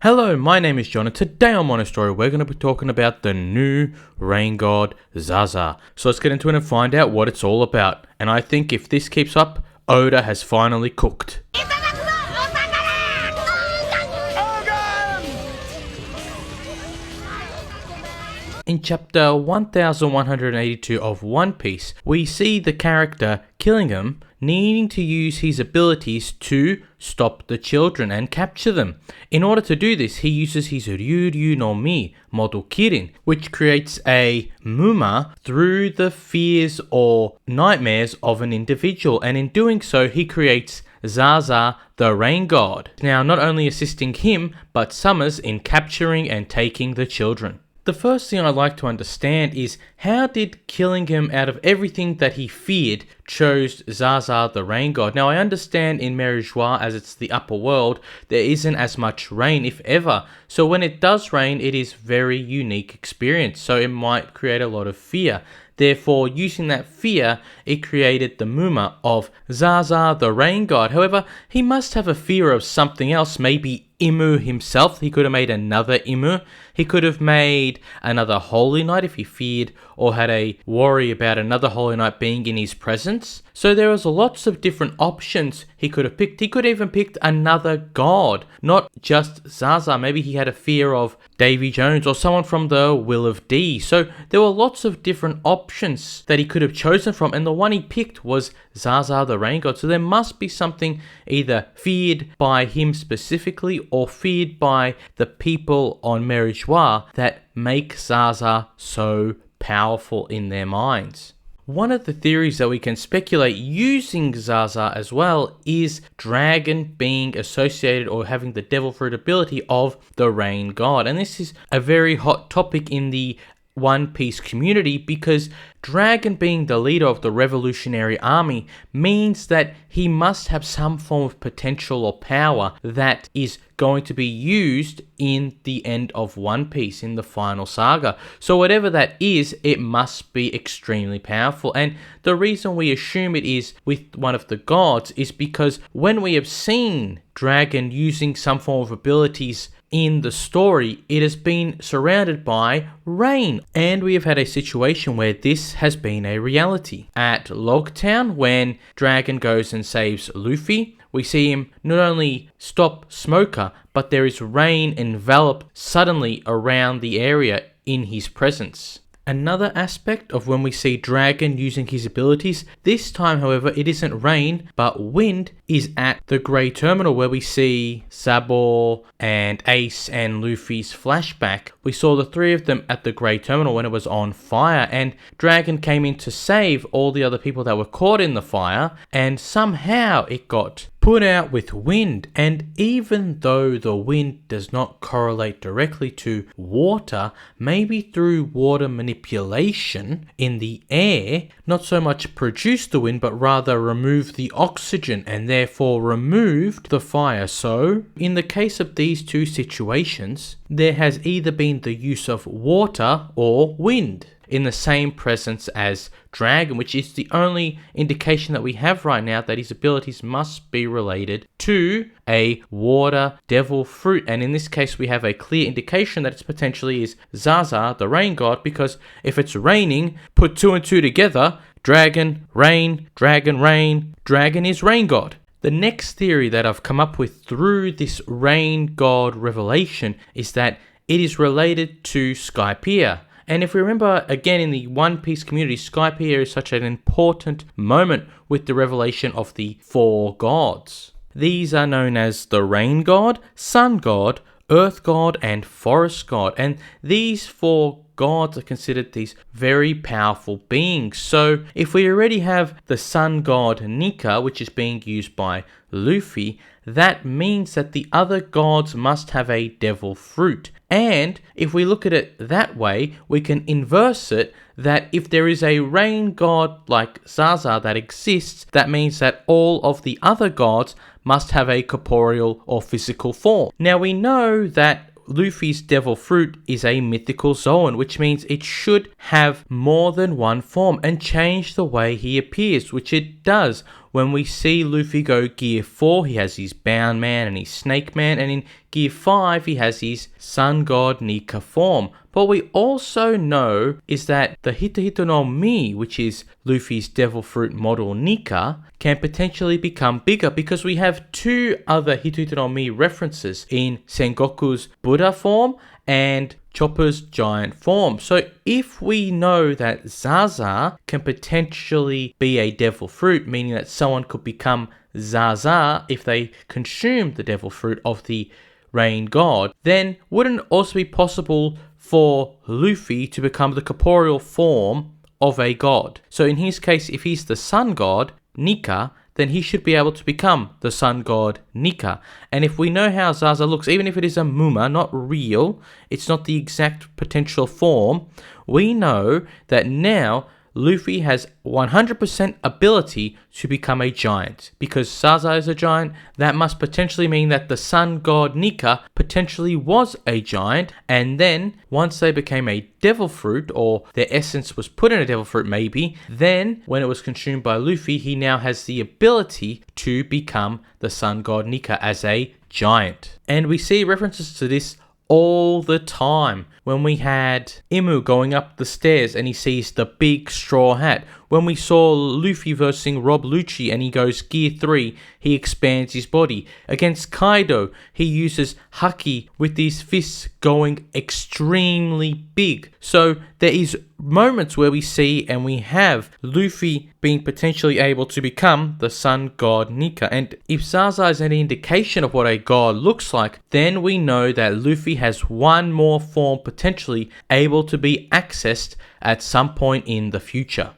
Hello, my name is John, and today on Mono Story we're going to be talking about the new rain god Zaza. So let's get into it and find out what it's all about. And I think if this keeps up, Oda has finally cooked. In chapter 1182 of One Piece, we see the character Killingham needing to use his abilities to stop the children and capture them. In order to do this, he uses his Ryuryu no Mi, Model Kirin, which creates a Muma through the fears or nightmares of an individual, and in doing so, he creates Zaza, the rain god, now not only assisting him, but Summers in capturing and taking the children. The first thing I'd like to understand is how did Killingham, out of everything that he feared, chose Zaza the rain god? Now I understand in Merijois, as it's the upper world, there isn't as much rain if ever. So when it does rain, it is very unique experience. So it might create a lot of fear. Therefore, using that fear, it created the Muma of Zaza the rain god. However, he must have a fear of something else, maybe Imu himself. He could have made another Imu. He could have made another Holy Knight if he feared or had a worry about another Holy Knight being in his presence. So there was lots of different options he could have picked. He could have even picked another god, not just Zaza. Maybe he had a fear of Davy Jones or someone from the Will of D. So there were lots of different options that he could have chosen from, and the one he picked was Zaza the rain god. So there must be something either feared by him specifically or feared by the people on Merijois that make Zaza so powerful in their minds. One of the theories that we can speculate using Zaza as well is Dragon being associated or having the devil fruit ability of the rain god. And this is a very hot topic in the One Piece community because Dragon being the leader of the revolutionary army means that he must have some form of potential or power that is going to be used in the end of One Piece, in the final saga. So whatever that is, it must be extremely powerful. And the reason we assume it is with one of the gods is because when we have seen Dragon using some form of abilities in the story, it has been surrounded by rain. And we have had a situation where this has been a reality. At Logtown, when Dragon goes and saves Luffy, we see him not only stop Smoker, but there is rain enveloped suddenly around the area in his presence. Another aspect of when we see Dragon using his abilities, this time however it isn't rain but wind, is at the Grey Terminal where we see Sabor and Ace and Luffy's flashback. We saw the three of them at the Grey Terminal when it was on fire, and Dragon came in to save all the other people that were caught in the fire, and somehow it got put out with wind. And even though the wind does not correlate directly to water, maybe through water manipulation in the air, not so much produced the wind but rather removed the oxygen and therefore removed the fire. So in the case of these two situations, there has either been the use of water or wind in the same presence as Dragon, which is the only indication that we have right now that his abilities must be related to a water devil fruit. And in this case, we have a clear indication that it potentially is Zaza, the rain god, because if it's raining, put two and two together, Dragon, rain, Dragon is rain god. The next theory that I've come up with through this rain god revelation is that it is related to Skypiea. And if we remember, again, in the One Piece community, Skypiea is such an important moment with the revelation of the four gods. These are known as the Rain God, Sun God, Earth God, and Forest God. And these four gods are considered these very powerful beings. So if we already have the Sun God Nika, which is being used by Luffy, that means that the other gods must have a devil fruit. And if we look at it that way, we can inverse it that if there is a rain god like Zaza that exists, that means that all of the other gods must have a corporeal or physical form. Now we know that Luffy's devil fruit is a mythical Zoan, which means it should have more than one form and change the way he appears, which it does. when we see Luffy go Gear 4, he has his Bound Man and his Snake Man, and in Gear 5, he has his Sun God Nika form. But we also know is that the Hito Hito no Mi, which is Luffy's Devil Fruit model Nika, can potentially become bigger because we have two other Hito Hito no Mi references in Sengoku's Buddha form and Chopper's giant form. So if we know that Zaza can potentially be a devil fruit, meaning that someone could become Zaza if they consume the devil fruit of the rain god, then wouldn't it also be possible for Luffy to become the corporeal form of a god? So in his case, if he's the sun god, Nika, then he should be able to become the sun god Nika. And if we know how Zaza looks, even if it is a Muma, not real, it's not the exact potential form, we know that now Luffy has 100% ability to become a giant. Because Zaza is a giant, that must potentially mean that the sun god Nika potentially was a giant, and then once they became a devil fruit, or their essence was put in a devil fruit maybe, then when it was consumed by Luffy, he now has the ability to become the sun god Nika as a giant. And we see references to this all the time. When we had Imu going up the stairs and he sees the big straw hat. When we saw Luffy versing Rob Lucci and he goes Gear 3, he expands his body. Against Kaido, he uses Haki with these fists going extremely big. So there is moments where we see and we have Luffy being potentially able to become the sun god Nika. And if Zaza is any indication of what a god looks like, then we know that Luffy has one more form potentially able to be accessed at some point in the future.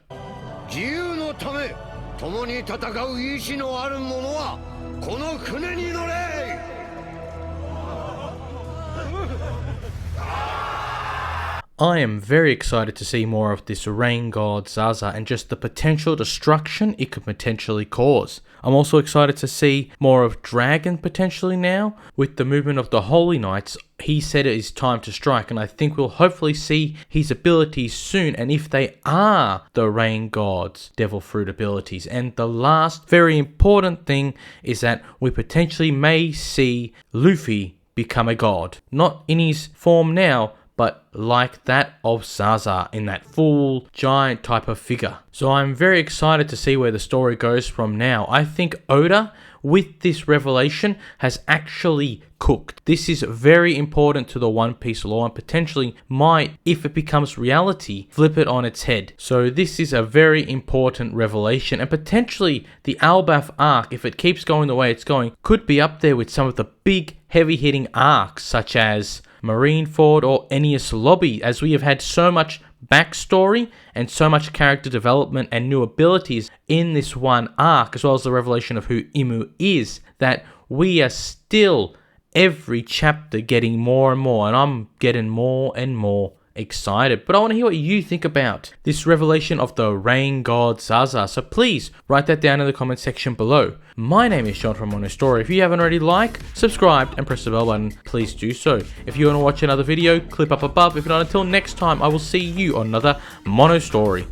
I am very excited to see more of this rain god Zaza and just the potential destruction it could potentially cause. I'm also excited to see more of Dragon potentially now. With the movement of the Holy Knights, he said it is time to strike, and I think we'll hopefully see his abilities soon, and if they are the rain god's devil fruit abilities. And the last very important thing is that we potentially may see Luffy become a god. Not in his form now, but like that of Zaza, in that full giant type of figure. So I'm very excited to see where the story goes from now. I think Oda, with this revelation, has actually cooked. This is very important to the One Piece lore and potentially might, if it becomes reality, flip it on its head. So this is a very important revelation, and potentially the Albaf arc, if it keeps going the way it's going, could be up there with some of the big heavy-hitting arcs such as Marineford or Enies Lobby, as we have had so much backstory and so much character development and new abilities in this one arc, as well as the revelation of who Imu is, that we are still every chapter getting more and more, and I'm getting more and more excited. But I want to hear what you think about this revelation of the rain god Zaza, so please write that down in the comment section below. My name is John from Mono Story. If you haven't already, like, subscribed, and press the bell button, please do so. If you want to watch another video, click up above. If not, until next time, I will see you on another Mono Story.